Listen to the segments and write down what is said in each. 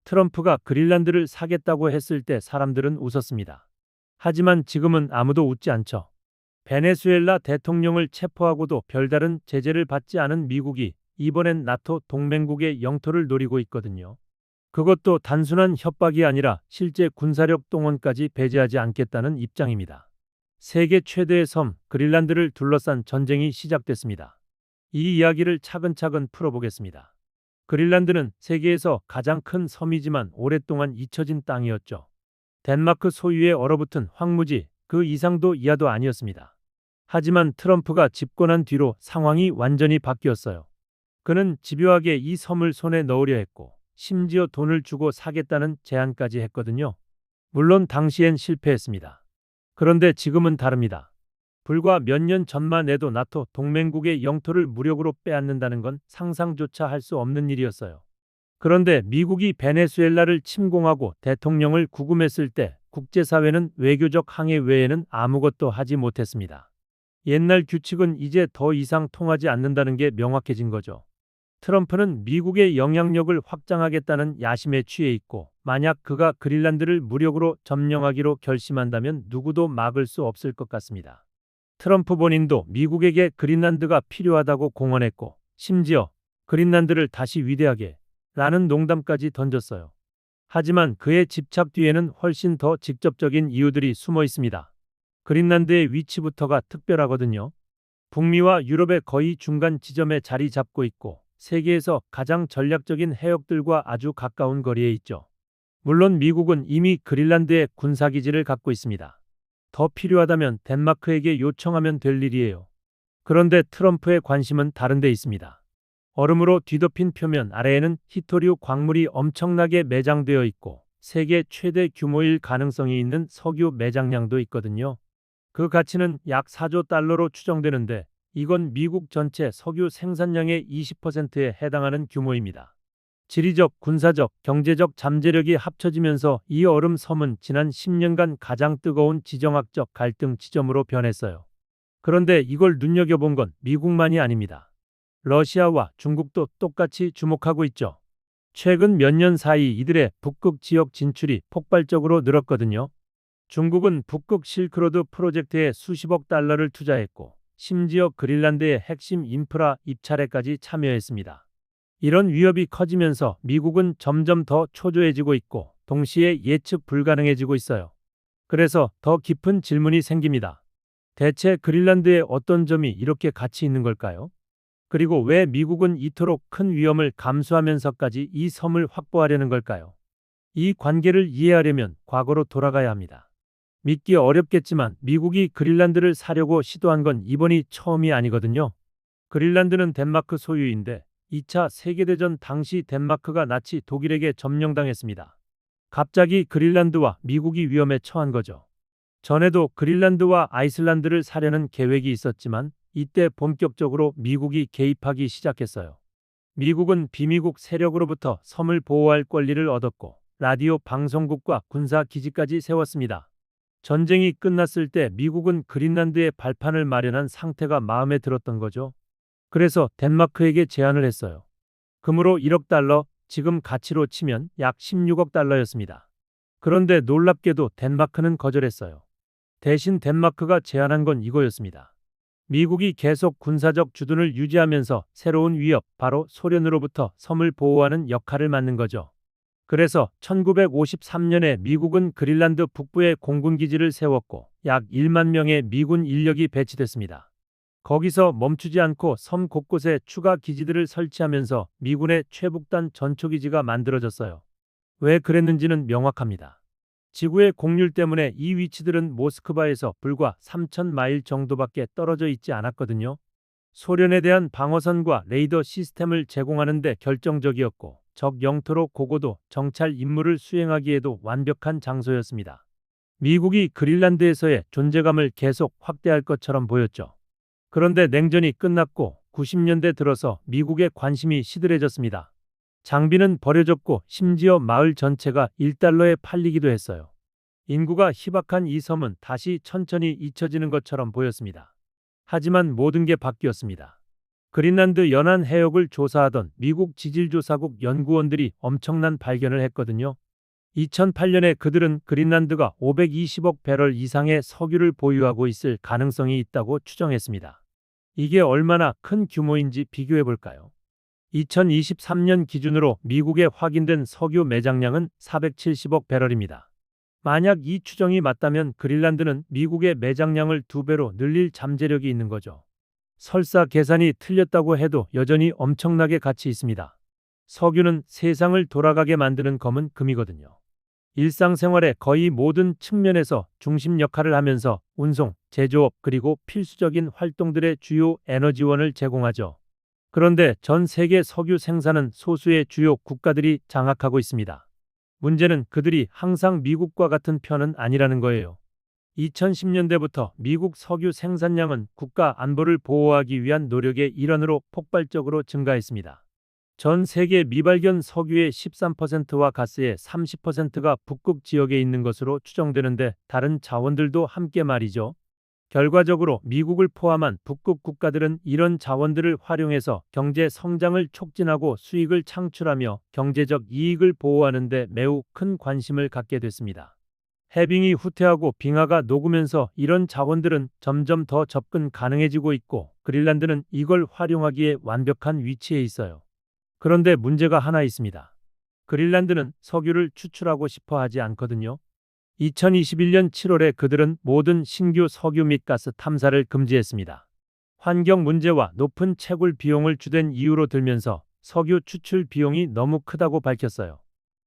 트럼프가 그린란드를 사겠다고 했을 때 사람들은 웃었습니다. 하지만 지금은 아무도 웃지 않죠. 베네수엘라 대통령을 체포하고도 별다른 제재를 받지 않은 미국이 이번엔 나토 동맹국의 영토를 노리고 있거든요. 그것도 단순한 협박이 아니라 실제 군사력 동원까지 배제하지 않겠다는 입장입니다. 세계 최대의 섬 그린란드를 둘러싼 전쟁이 시작됐습니다. 이 이야기를 차근차근 풀어보겠습니다. 그린란드는 세계에서 가장 큰 섬이지만 오랫동안 잊혀진 땅이었죠. 덴마크 소유의 얼어붙은 황무지, 그 이상도 이하도 아니었습니다. 하지만 트럼프가 집권한 뒤로 상황이 완전히 바뀌었어요. 그는 집요하게 이 섬을 손에 넣으려 했고, 심지어 돈을 주고 사겠다는 제안까지 했거든요. 물론 당시엔 실패했습니다. 그런데 지금은 다릅니다. 불과 몇 년 전만 해도 나토 동맹국의 영토를 무력으로 빼앗는다는 건 상상조차 할 수 없는 일이었어요. 그런데 미국이 베네수엘라를 침공하고 대통령을 구금했을 때 국제사회는 외교적 항해 외에는 아무것도 하지 못했습니다. 옛날 규칙은 이제 더 이상 통하지 않는다는 게 명확해진 거죠. 트럼프는 미국의 영향력을 확장하겠다는 야심에 취해 있고, 만약 그가 그린란드를 무력으로 점령하기로 결심한다면 누구도 막을 수 없을 것 같습니다. 트럼프 본인도 미국에게 그린란드가 필요하다고 공언했고, 심지어 그린란드를 다시 위대하게 라는 농담까지 던졌어요. 하지만 그의 집착 뒤에는 훨씬 더 직접적인 이유들이 숨어 있습니다. 그린란드의 위치부터가 특별하거든요. 북미와 유럽의 거의 중간 지점에 자리 잡고 있고, 세계에서 가장 전략적인 해역들과 아주 가까운 거리에 있죠. 물론 미국은 이미 그린란드에 군사기지를 갖고 있습니다. 더 필요하다면 덴마크에게 요청하면 될 일이에요. 그런데 트럼프의 관심은 다른 데 있습니다. 얼음으로 뒤덮인 표면 아래에는 히토류 광물이 엄청나게 매장되어 있고, 세계 최대 규모일 가능성이 있는 석유 매장량도 있거든요. 그 가치는 약 4조 달러로 추정되는데, 이건 미국 전체 석유 생산량의 20%에 해당하는 규모입니다. 지리적, 군사적, 경제적 잠재력이 합쳐지면서 이 얼음 섬은 지난 10년간 가장 뜨거운 지정학적 갈등 지점으로 변했어요. 그런데 이걸 눈여겨본 건 미국만이 아닙니다. 러시아와 중국도 똑같이 주목하고 있죠. 최근 몇 년 사이 이들의 북극 지역 진출이 폭발적으로 늘었거든요. 중국은 북극 실크로드 프로젝트에 수십억 달러를 투자했고, 심지어 그린란드의 핵심 인프라 입찰에까지 참여했습니다. 이런 위협이 커지면서 미국은 점점 더 초조해지고 있고, 동시에 예측 불가능해지고 있어요. 그래서 더 깊은 질문이 생깁니다. 대체 그린란드의 어떤 점이 이렇게 가치 있는 걸까요? 그리고 왜 미국은 이토록 큰 위험을 감수하면서까지 이 섬을 확보하려는 걸까요? 이 관계를 이해하려면 과거로 돌아가야 합니다. 믿기 어렵겠지만 미국이 그린란드를 사려고 시도한 건 이번이 처음이 아니거든요. 그린란드는 덴마크 소유인데 2차 세계대전 당시 덴마크가 나치 독일에게 점령당했습니다. 갑자기 그린란드와 미국이 위험에 처한 거죠. 전에도 그린란드와 아이슬란드를 사려는 계획이 있었지만 이때 본격적으로 미국이 개입하기 시작했어요. 미국은 비미국 세력으로부터 섬을 보호할 권리를 얻었고, 라디오 방송국과 군사 기지까지 세웠습니다. 전쟁이 끝났을 때 미국은 그린란드에 발판을 마련한 상태가 마음에 들었던 거죠. 그래서 덴마크에게 제안을 했어요. 금으로 1억 달러, 지금 가치로 치면 약 16억 달러였습니다. 그런데 놀랍게도 덴마크는 거절했어요. 대신 덴마크가 제안한 건 이거였습니다. 미국이 계속 군사적 주둔을 유지하면서 새로운 위협, 바로 소련으로부터 섬을 보호하는 역할을 맡는 거죠. 그래서 1953년에 미국은 그린란드 북부에 공군기지를 세웠고, 약 1만 명의 미군 인력이 배치됐습니다. 거기서 멈추지 않고 섬 곳곳에 추가 기지들을 설치하면서 미군의 최북단 전초기지가 만들어졌어요. 왜 그랬는지는 명확합니다. 지구의 공률 때문에 이 위치들은 모스크바에서 불과 3,000마일 정도밖에 떨어져 있지 않았거든요. 소련에 대한 방어선과 레이더 시스템을 제공하는 데 결정적이었고, 적 영토로 고고도 정찰 임무를 수행하기에도 완벽한 장소였습니다. 미국이 그린란드에서의 존재감을 계속 확대할 것처럼 보였죠. 그런데 냉전이 끝났고 90년대 들어서 미국의 관심이 시들해졌습니다. 장비는 버려졌고 심지어 마을 전체가 1달러에 팔리기도 했어요. 인구가 희박한 이 섬은 다시 천천히 잊혀지는 것처럼 보였습니다. 하지만 모든 게 바뀌었습니다. 그린란드 연안 해역을 조사하던 미국 지질조사국 연구원들이 엄청난 발견을 했거든요. 2008년에 그들은 그린란드가 520억 배럴 이상의 석유를 보유하고 있을 가능성이 있다고 추정했습니다. 이게 얼마나 큰 규모인지 비교해 볼까요? 2023년 기준으로 미국에 확인된 석유 매장량은 470억 배럴입니다. 만약 이 추정이 맞다면 그린란드는 미국의 매장량을 2배로 늘릴 잠재력이 있는 거죠. 설사 계산이 틀렸다고 해도 여전히 엄청나게 가치 있습니다. 석유는 세상을 돌아가게 만드는 검은 금이거든요. 일상생활의 거의 모든 측면에서 중심 역할을 하면서 운송, 제조업 그리고 필수적인 활동들의 주요 에너지원을 제공하죠. 그런데 전 세계 석유 생산은 소수의 주요 국가들이 장악하고 있습니다. 문제는 그들이 항상 미국과 같은 편은 아니라는 거예요. 2010년대부터 미국 석유 생산량은 국가 안보를 보호하기 위한 노력의 일환으로 폭발적으로 증가했습니다. 전 세계 미발견 석유의 13%와 가스의 30%가 북극 지역에 있는 것으로 추정되는데 다른 자원들도 함께 말이죠. 결과적으로 미국을 포함한 북극 국가들은 이런 자원들을 활용해서 경제 성장을 촉진하고 수익을 창출하며 경제적 이익을 보호하는 데 매우 큰 관심을 갖게 됐습니다. 해빙이 후퇴하고 빙하가 녹으면서 이런 자원들은 점점 더 접근 가능해지고 있고 그린란드는 이걸 활용하기에 완벽한 위치에 있어요. 그런데 문제가 하나 있습니다. 그린란드는 석유를 추출하고 싶어 하지 않거든요. 2021년 7월에 그들은 모든 신규 석유 및 가스 탐사를 금지했습니다. 환경 문제와 높은 채굴 비용을 주된 이유로 들면서 석유 추출 비용이 너무 크다고 밝혔어요.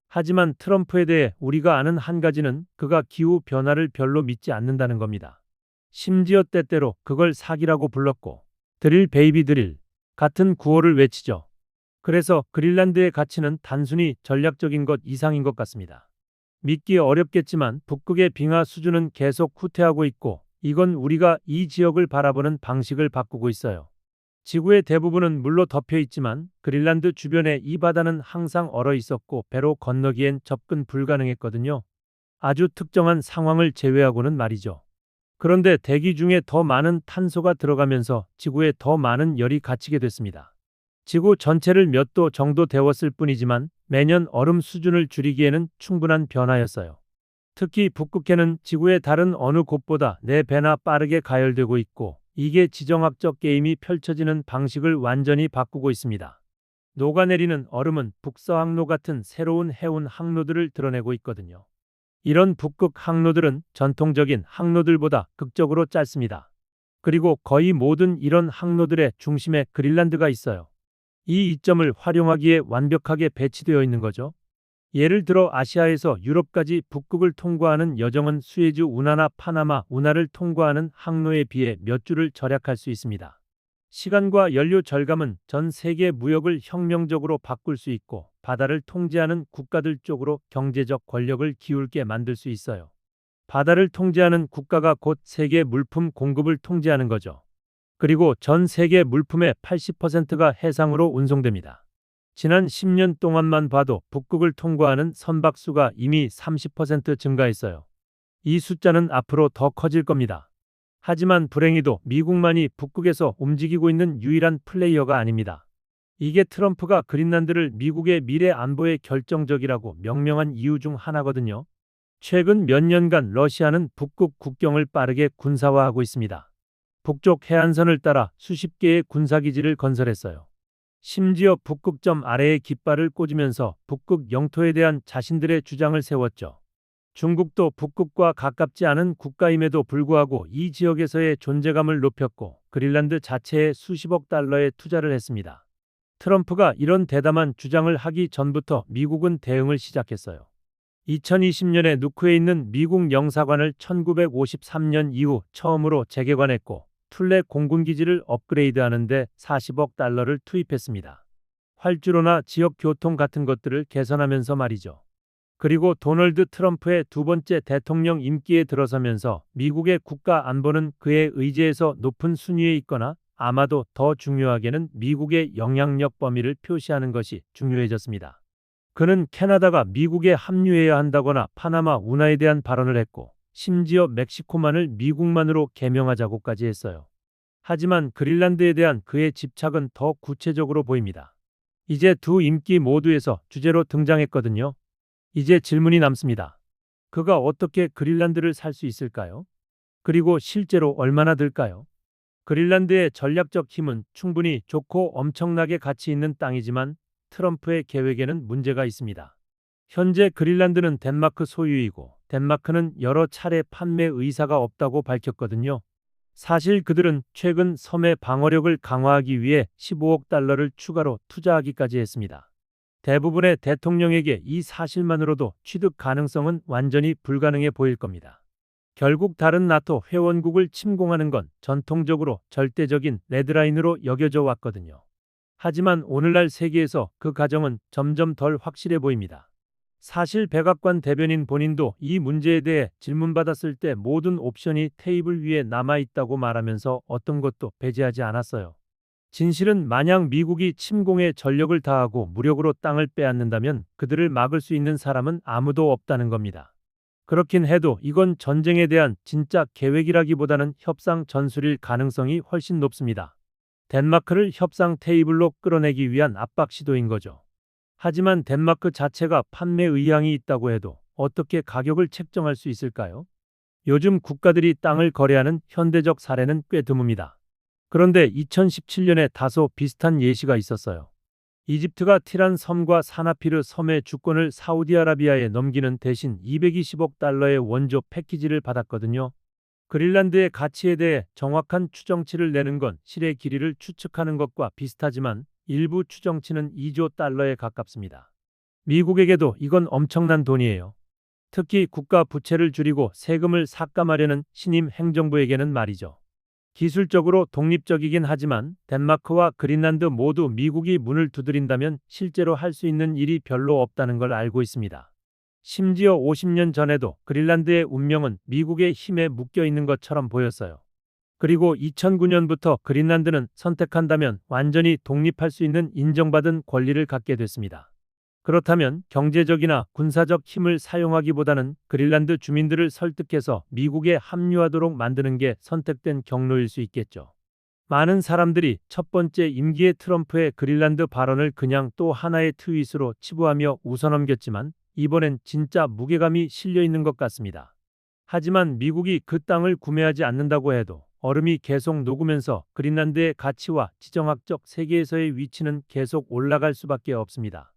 하지만 트럼프에 대해 우리가 아는 한 가지는 그가 기후 변화를 별로 믿지 않는다는 겁니다. 심지어 때때로 그걸 사기라고 불렀고 드릴 베이비 드릴 같은 구호를 외치죠. 그래서 그린란드의 가치는 단순히 전략적인 것 이상인 것 같습니다. 믿기 어렵겠지만 북극의 빙하 수준은 계속 후퇴하고 있고 이건 우리가 이 지역을 바라보는 방식을 바꾸고 있어요. 지구의 대부분은 물로 덮여 있지만 그린란드 주변에 이 바다는 항상 얼어 있었고 배로 건너기엔 접근 불가능했거든요. 아주 특정한 상황을 제외하고는 말이죠. 그런데 대기 중에 더 많은 탄소가 들어가면서 지구에 더 많은 열이 갇히게 됐습니다. 지구 전체를 몇 도 정도 데웠을 뿐이지만 매년 얼음 수준을 줄이기에는 충분한 변화였어요. 특히 북극해는 지구의 다른 어느 곳보다 4배나 빠르게 가열되고 있고 이게 지정학적 게임이 펼쳐지는 방식을 완전히 바꾸고 있습니다. 녹아내리는 얼음은 북서항로 같은 새로운 해운 항로들을 드러내고 있거든요. 이런 북극 항로들은 전통적인 항로들보다 극적으로 짧습니다. 그리고 거의 모든 이런 항로들의 중심에 그린란드가 있어요. 이 이점을 활용하기에 완벽하게 배치되어 있는 거죠. 예를 들어 아시아에서 유럽까지 북극을 통과하는 여정은 수에즈 운하나 파나마 운하를 통과하는 항로에 비해 몇 주를 절약할 수 있습니다. 시간과 연료 절감은 전 세계 무역을 혁명적으로 바꿀 수 있고 바다를 통제하는 국가들 쪽으로 경제적 권력을 기울게 만들 수 있어요. 바다를 통제하는 국가가 곧 세계 물품 공급을 통제하는 거죠. 그리고 전 세계 물품의 80%가 해상으로 운송됩니다. 지난 10년 동안만 봐도 북극을 통과하는 선박수가 이미 30% 증가했어요. 이 숫자는 앞으로 더 커질 겁니다. 하지만 불행히도 미국만이 북극에서 움직이고 있는 유일한 플레이어가 아닙니다. 이게 트럼프가 그린란드를 미국의 미래 안보에 결정적이라고 명명한 이유 중 하나거든요. 최근 몇 년간 러시아는 북극 국경을 빠르게 군사화하고 있습니다. 북쪽 해안선을 따라 수십 개의 군사기지를 건설했어요. 심지어 북극점 아래에 깃발을 꽂으면서 북극 영토에 대한 자신들의 주장을 세웠죠. 중국도 북극과 가깝지 않은 국가임에도 불구하고 이 지역에서의 존재감을 높였고 그린란드 자체에 수십억 달러의 투자를 했습니다. 트럼프가 이런 대담한 주장을 하기 전부터 미국은 대응을 시작했어요. 2020년에 누크에 있는 미국 영사관을 1953년 이후 처음으로 재개관했고 툴레 공군기지를 업그레이드하는 데 40억 달러를 투입했습니다. 활주로나 지역 교통 같은 것들을 개선하면서 말이죠. 그리고 도널드 트럼프의 두 번째 대통령 임기에 들어서면서 미국의 국가 안보는 그의 의지에서 높은 순위에 있거나 아마도 더 중요하게는 미국의 영향력 범위를 표시하는 것이 중요해졌습니다. 그는 캐나다가 미국에 합류해야 한다거나 파나마 운하에 대한 발언을 했고 심지어 멕시코만을 미국만으로 개명하자고까지 했어요. 하지만 그린란드에 대한 그의 집착은 더 구체적으로 보입니다. 이제 두 임기 모두에서 주제로 등장했거든요. 이제 질문이 남습니다. 그가 어떻게 그린란드를 살 수 있을까요? 그리고 실제로 얼마나 들까요? 그린란드의 전략적 힘은 충분히 좋고 엄청나게 가치 있는 땅이지만 트럼프의 계획에는 문제가 있습니다. 현재 그린란드는 덴마크 소유이고 덴마크는 여러 차례 판매 의사가 없다고 밝혔거든요. 사실 그들은 최근 섬의 방어력을 강화하기 위해 15억 달러를 추가로 투자하기까지 했습니다. 대부분의 대통령에게 이 사실만으로도 취득 가능성은 완전히 불가능해 보일 겁니다. 결국 다른 나토 회원국을 침공하는 건 전통적으로 절대적인 레드라인으로 여겨져 왔거든요. 하지만 오늘날 세계에서 그 가정은 점점 덜 확실해 보입니다. 사실 백악관 대변인 본인도 이 문제에 대해 질문받았을 때 모든 옵션이 테이블 위에 남아있다고 말하면서 어떤 것도 배제하지 않았어요. 진실은 만약 미국이 침공에 전력을 다하고 무력으로 땅을 빼앗는다면 그들을 막을 수 있는 사람은 아무도 없다는 겁니다. 그렇긴 해도 이건 전쟁에 대한 진짜 계획이라기보다는 협상 전술일 가능성이 훨씬 높습니다. 덴마크를 협상 테이블로 끌어내기 위한 압박 시도인 거죠. 하지만 덴마크 자체가 판매 의향이 있다고 해도 어떻게 가격을 책정할 수 있을까요? 요즘 국가들이 땅을 거래하는 현대적 사례는 꽤 드뭅니다. 그런데 2017년에 다소 비슷한 예시가 있었어요. 이집트가 티란 섬과 사나피르 섬의 주권을 사우디아라비아에 넘기는 대신 220억 달러의 원조 패키지를 받았거든요. 그린란드의 가치에 대해 정확한 추정치를 내는 건 실의 길이를 추측하는 것과 비슷하지만 일부 추정치는 2조 달러에 가깝습니다. 미국에게도 이건 엄청난 돈이에요. 특히 국가 부채를 줄이고 세금을 삭감하려는 신임 행정부에게는 말이죠. 기술적으로 독립적이긴 하지만 덴마크와 그린란드 모두 미국이 문을 두드린다면 실제로 할 수 있는 일이 별로 없다는 걸 알고 있습니다. 심지어 50년 전에도 그린란드의 운명은 미국의 힘에 묶여 있는 것처럼 보였어요. 그리고 2009년부터 그린란드는 선택한다면 완전히 독립할 수 있는 인정받은 권리를 갖게 됐습니다. 그렇다면 경제적이나 군사적 힘을 사용하기보다는 그린란드 주민들을 설득해서 미국에 합류하도록 만드는 게 선택된 경로일 수 있겠죠. 많은 사람들이 첫 번째 임기의 트럼프의 그린란드 발언을 그냥 또 하나의 트윗으로 치부하며 웃어넘겼지만 이번엔 진짜 무게감이 실려 있는 것 같습니다. 하지만 미국이 그 땅을 구매하지 않는다고 해도 얼음이 계속 녹으면서 그린란드의 가치와 지정학적 세계에서의 위치는 계속 올라갈 수밖에 없습니다.